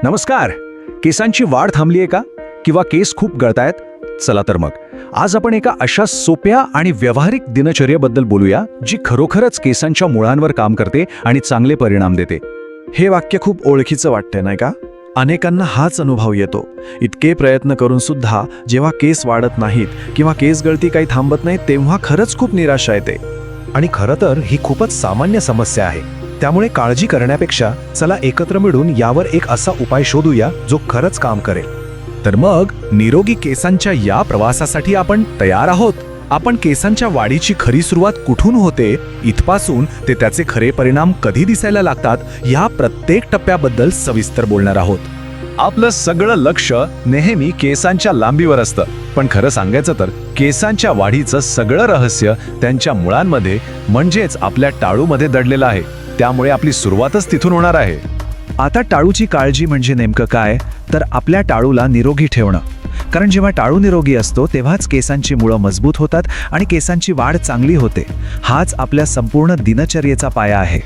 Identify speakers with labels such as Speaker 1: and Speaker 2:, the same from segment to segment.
Speaker 1: नमस्कार. केसांची वाढ थांबली आहे का? किंवा केस खूप गळतायत? चला तर मग आज आपण एका अशा सोप्या आणि व्यावहारिक दिनचर्येबद्दल बोलूया जी खरोखरच केसांच्या मुळांवर काम करते आणि चांगले परिणाम देते.
Speaker 2: हे वाक्य खूप ओळखीचं वाटतंय नाही का? अनेकांना हाच अनुभव येतो. इतके प्रयत्न करून सुद्धा जेव्हा केस वाढत नाहीत किंवा केस गळती काही थांबत नाही तेव्हा खरंच खूप निराशा येते.
Speaker 3: आणि खरं तर ही खूपच सामान्य समस्या आहे. त्यामुळे काळजी करण्यापेक्षा चला एकत्र मिळून यावर एक असा उपाय शोधूया जो खरंच काम करेल.
Speaker 1: तर मग निरोगी केसांच्या या प्रवासासाठी आपण तयार आहोत. आपण केसांच्या वाढीची खरी सुरुवात कुठून होते, इथपासून ते त्याचे खरे परिणाम कधी दिसायला लागतात, या प्रत्येक टप्प्याबद्दल सविस्तर बोलणार आहोत. आपलं सगळं लक्ष नेहमी केसांच्या लांबीवर असतं, पण खरं सांगायचं तर केसांच्या वाढीचं सगळं रहस्य त्यांच्या मुळांमध्ये म्हणजेच आपल्या टाळूमध्ये दडलेलं आहे. त्यामुळे आपली सुरुवातच तिथून होणार आहे.
Speaker 2: आता टाळूची काळजी म्हणजे नेमकं काय, तर आपल्या टाळूला निरोगी ठेवणं. कारण जेव्हा टाळू निरोगी असतो तेव्हाच केसांची मुळं मजबूत होतात आणि केसांची वाढ चांगली होते. हाच आपल्या संपूर्ण दिनचर्येचा पाया आहे.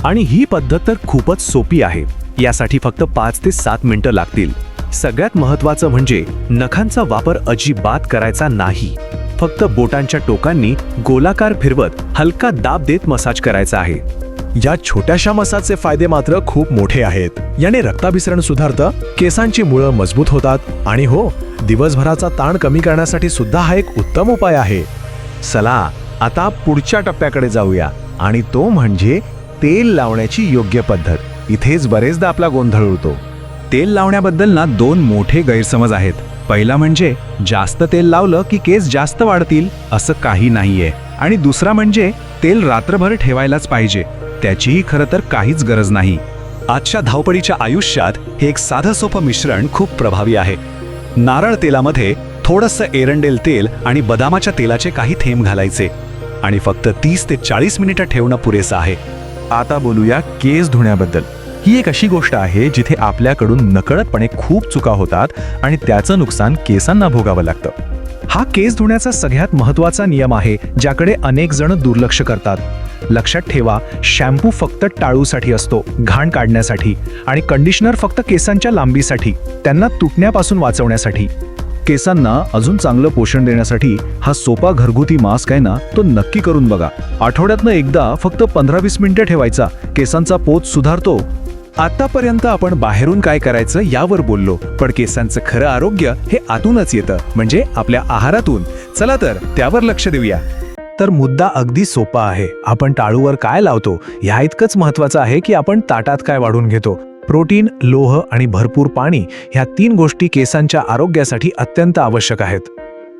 Speaker 3: आणि ही पद्धत तर खूपच सोपी आहे. यासाठी फक्त 5 ते 7 मिनिटं लागतील. सगळ्यात महत्त्वाचं म्हणजे नखांचा वापर अजिबात करायचा नाही. फक्त बोटांच्या टोकांनी गोलाकार फिरवत हलका दाब देत मसाज करायचा आहे.
Speaker 2: या छोट्याशा मसाजचे फायदे मात्र खूप मोठे आहेत. याने रक्ताभिसरण सुधारतं, केसांची मुळं मजबूत होतात आणि हो, दिवसभराचा ताण कमी करण्यासाठी सुद्धा हा एक उत्तम उपाय आहे.
Speaker 3: चला आता पुढच्या टप्प्याकडे जाऊया आणि तो म्हणजे तेल लावण्याची योग्य पद्धत. इथेच बरेचदा आपला गोंधळ उडतो.
Speaker 1: तेल लावण्याबद्दल ना 2 मोठे गैरसमज आहेत. पहिला म्हणजे जास्त तेल लावलं की केस जास्त वाढतील असं काही नाहीये, आणि दुसरा म्हणजे तेल रात्रभर ठेवायलाच पाहिजे. त्याचीही खरं तर काहीच गरज नाही.
Speaker 3: आजच्या धावपळीच्या आयुष्यात हे एक साधं सोपं मिश्रण खूप प्रभावी आहे. नारळ तेलामध्ये थोडंसं एरंडेल तेल आणि बदामाच्या तेलाचे काही थेंब घालायचे आणि फक्त 30 ते 40 मिनिटं ठेवणं पुरेसं आहे.
Speaker 2: आता बोलूया केस धुण्याबद्दल. ही एक अशी गोष्ट आहे जिथे आपल्याकडून नकळतपणे खूप चुका होतात आणि त्याचं नुकसान केसांना भोगावं लागतं. हा केस धुण्याचा सगळ्यात महत्त्वाचा नियम आहे, ज्याकडे अनेक जण दुर्लक्ष करतात. लक्षात ठेवा, शॅम्पू फक्त टाळूसाठी असतो, घाण काढण्यासाठी, आणि कंडिशनर फक्त केसांच्या लांबीसाठी, त्यांना तुटण्यापासून वाचवण्यासाठी. केसांना अजून चांगलं पोषण देण्यासाठी हा सोपा घरगुती मास्क आहे ना, तो नक्की करून बघा. आठवड्यातनं एकदा फक्त 15-20 मिनिटं ठेवायचा, केसांचा पोत सुधारतो.
Speaker 1: आतापर्यंत आपण बाहेरून काय करायचं यावर बोललो, पण केसांचं खरं आरोग्य हे आतूनच येतं, म्हणजे आपल्या आहारातून. चला तर त्यावर लक्ष देऊया.
Speaker 2: तर मुद्दा अगदी सोपा आहे. आपण टाळूवर काय लावतो ह्या इतकंच महत्त्वाचं आहे की आपण ताटात काय वाढून घेतो. प्रोटीन, लोह आणि भरपूर पाणी ह्या 3 गोष्टी केसांच्या आरोग्यासाठी अत्यंत आवश्यक आहेत.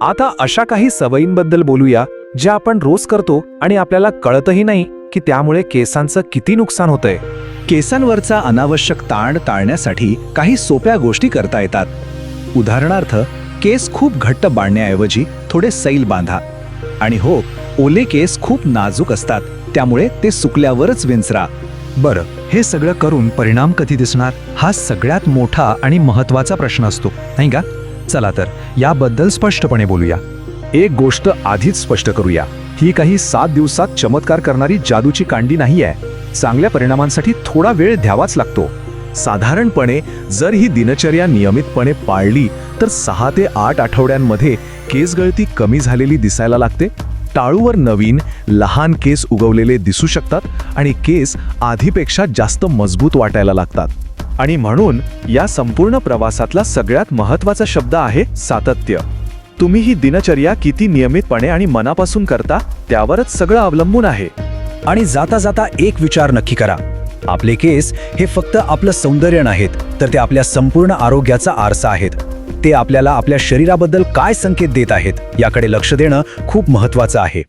Speaker 1: आता अशा काही सवयींबद्दल बोलूया ज्या आपण रोज करतो आणि आपल्याला कळतही नाही की त्यामुळे केसांचं किती नुकसान होतंय.
Speaker 2: केसांवरचा अनावश्यक ताण टाळण्यासाठी काही सोप्या गोष्टी करता येतात. उदाहरणार्थ, केस खूप घट्ट बांधण्याऐवजी थोडे सैल बांधा. आणि हो, ओले केस खूप नाजूक असतात, त्यामुळे ते सुकल्यावरच विंचरा. बरं, हे सगळं करून परिणाम कधी दिसणार, हा सगळ्यात मोठा आणि महत्त्वाचा प्रश्न असतो, नाही का? चला तर याबद्दल स्पष्टपणे बोलूया.
Speaker 1: एक गोष्ट आधीच स्पष्ट करूया, ही काही 7 दिवसात चमत्कार करणारी जादूची कांडी नाही आहे. चांगल्या परिणामांसाठी थोडा वेळ द्यावाच लागतो. साधारणपणे जर ही दिनचर्या नियमितपणे पाळली तर 6 ते 8 आठवड्यांमध्ये केस गळती कमी झालेली दिसायला लागते. टाळूवर नवीन लहान केस उगवलेले दिसू शकतात आणि केस आधीपेक्षा जास्त मजबूत वाटायला लागतात. आणि म्हणून या संपूर्ण प्रवासातला सगळ्यात महत्त्वाचा शब्द आहे सातत्य. तुम्ही ही दिनचर्या किती नियमितपणे आणि मनापासून करता त्यावरच सगळं अवलंबून आहे.
Speaker 2: आणि जाता जाता एक विचार नक्की करा. आपले केस हे फक्त आपलं सौंदर्य नाहीत, तर ते आपल्या संपूर्ण आरोग्याचा आरसा आहेत. ते आपल्याला आपल्या शरीराबद्दल काय संकेत देत आहेत याकडे लक्ष देणं खूप महत्त्वाचं आहे.